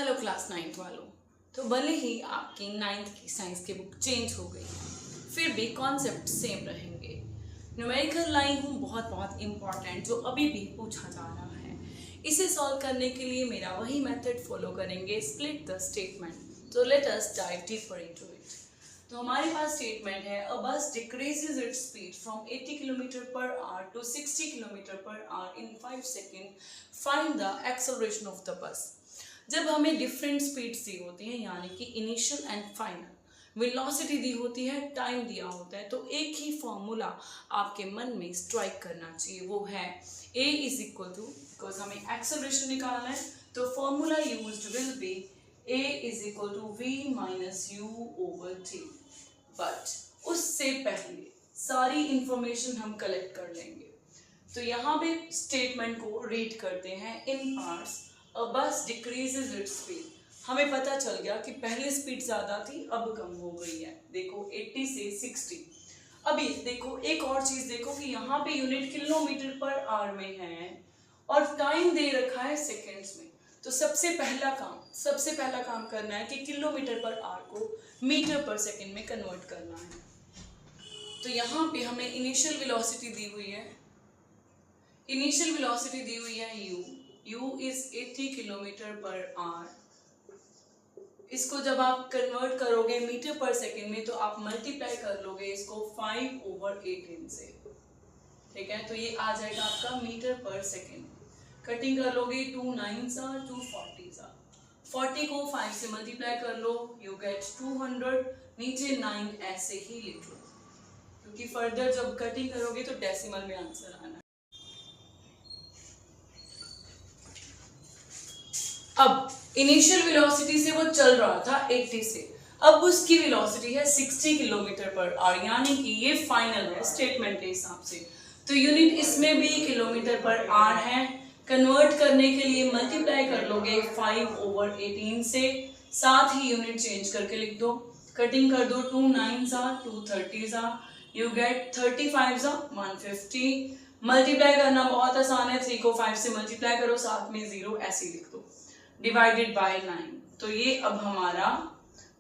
Hello class 9th वालों। तो भले ही आपकी 9th की साइंस की बुक चेंज हो गई है, फिर भी कॉन्सेप्ट सेम रहेंगे। न्यूमेरिकल लाइन हूँ बहुत इम्पॉर्टेंट जो अभी भी पूछा जा रहा है। इसे सॉल्व करने के लिए मेरा वही मेथड फॉलो करेंगे, स्प्लिट द स्टेटमेंट। तो let us dive deeper into it. तो हमारे पास स्टेटमेंट है, अ बस decreases its speed from 80 km/h to 60 km/h in 5 second. Find the acceleration of the bus. जब हमें डिफरेंट स्पीड्स दी होती हैं, यानी कि इनिशियल एंड फाइनल, वेलोसिटी दी होती है, टाइम दिया होता है, तो एक ही फॉर्मूला आपके मन में स्ट्राइक करना चाहिए, वो है a is equal to, because हमें एक्सेलरेशन निकालना है, तो formula used will be a is equal to v minus u over t। But उससे पहले सारी इंफॉर्मेशन हम कलेक्ट कर लेंगे। तो यहाँ पे स्टेटमेंट को रीड करते हैं इन पार्ट्स। अ बस डिक्रीजेज इट्स स्पीड, हमें पता चल गया कि पहले स्पीड ज़्यादा थी, अब कम हो गई है। देखो 80 से 60। अभी देखो एक और चीज़ देखो कि यहाँ पे यूनिट km/h में है और टाइम दे रखा है सेकेंड्स में। तो सबसे पहला काम करना है कि km/h को मीटर पर सेकेंड में कन्वर्ट करना है। तो यहाँ पे हमें इनिशियल वेलोसिटी दी हुई है, u इज 80 km/h। इसको जब आप कन्वर्ट करोगे मीटर पर सेकेंड में, तो आप मल्टीप्लाई कर लोगे इसको 5/18 से। ठीक है, तो ये आ जाएगा आपका मीटर पर सेकेंड। कटिंग कर लोगे 2 9s 240 40 को 5 से मल्टीप्लाई कर लो, यू गेट 200। नीचे 9 ऐसे ही लिख लो, क्योंकि फर्दर जब कटिंग करोगे तो डेसिमल में आंसर आना है। अब इनिशियल वेलोसिटी से वो चल रहा था 80 से, अब उसकी वेलोसिटी है 60 km/h, यानी कि ये फाइनल है स्टेटमेंट के हिसाब से। तो यूनिट इसमें भी km/h है। कन्वर्ट करने के लिए मल्टीप्लाई कर लोगे 5/18 से, साथ ही यूनिट चेंज करके लिख दो। कटिंग कर दो 2 9s 230, यू गेट 35 150। मल्टीप्लाई करना बहुत आसान है, 3 को 5 से मल्टीप्लाई करो, साथ में 0 ऐसे लिख दो, डिवाइडेड बाय 9। तो ये अब हमारा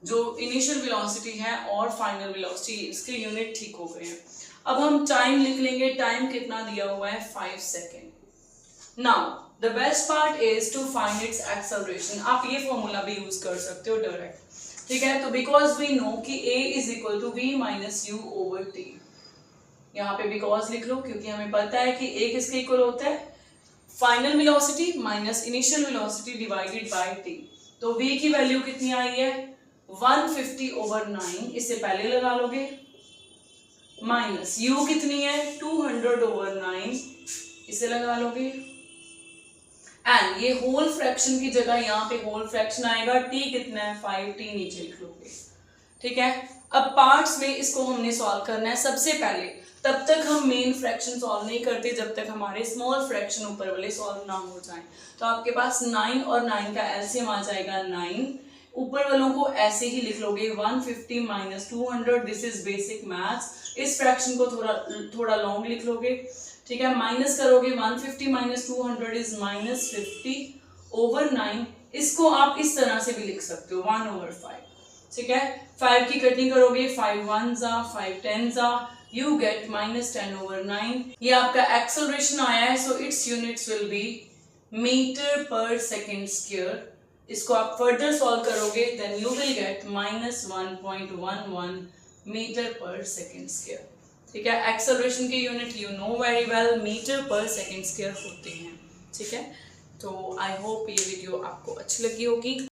जो इनिशियल वेलोसिटी है और फाइनल वेलोसिटी, इसके यूनिट ठीक हो गए हैं। अब हम टाइम लिख लेंगे। टाइम कितना दिया हुआ है? 5 second. Now the best part is to find its acceleration. आप ये फॉर्मूला भी यूज कर सकते हो डायरेक्ट। ठीक है, तो बिकॉज वी नो कि a is equal to v minus u over t। यहाँ पे बिकॉज लिख लो, क्योंकि हमें पता है कि a किसके इक्वल होता है? Final velocity minus initial velocity divided by t। तो v की वैल्यू कितनी आई है? 150/9, इससे पहले लगा लोगे, माइनस u कितनी है? 200/9, इसे लगा लोगे, एंड ये होल फ्रैक्शन की जगह यहाँ पे होल फ्रैक्शन आएगा। t कितना है? 5t, नीचे लिख लोगे। ठीक है, अब पार्ट्स में इसको हमने सॉल्व करना है। सबसे पहले तब तक हम मेन फ्रैक्शन सॉल्व नहीं करते जब तक हमारे स्मॉल फ्रैक्शन ऊपर वाले सॉल्व ना हो जाएं। तो आपके पास 9 और 9 का एलसीएम आ जाएगा 9। ऊपर वालों को ऐसे ही लिख लोगे 150 minus 200, this is basic maths. इस फ्रैक्शन को थोड़ा लॉन्ग लिख लोगे। ठीक है, माइनस करोगे 150 माइनस 200 इज माइनस 50/9। इसको आप इस तरह से भी लिख सकते हो 1/5। ठीक है, 5 की कटिंग करोगे, 5 1s 5 10s, you get minus 10/9। ये आपका एक्सेलरेशन आया है, so its units will be metre per second square. इसको आप फर्दर सॉल्व करोगे, then you will get minus 1.11 metre per second square. ठीक है, एक्सेलरेशन के unit you know very well, metre per second square होते हैं। ठीक है, तो आई होप ये वीडियो आपको अच्छी लगी होगी।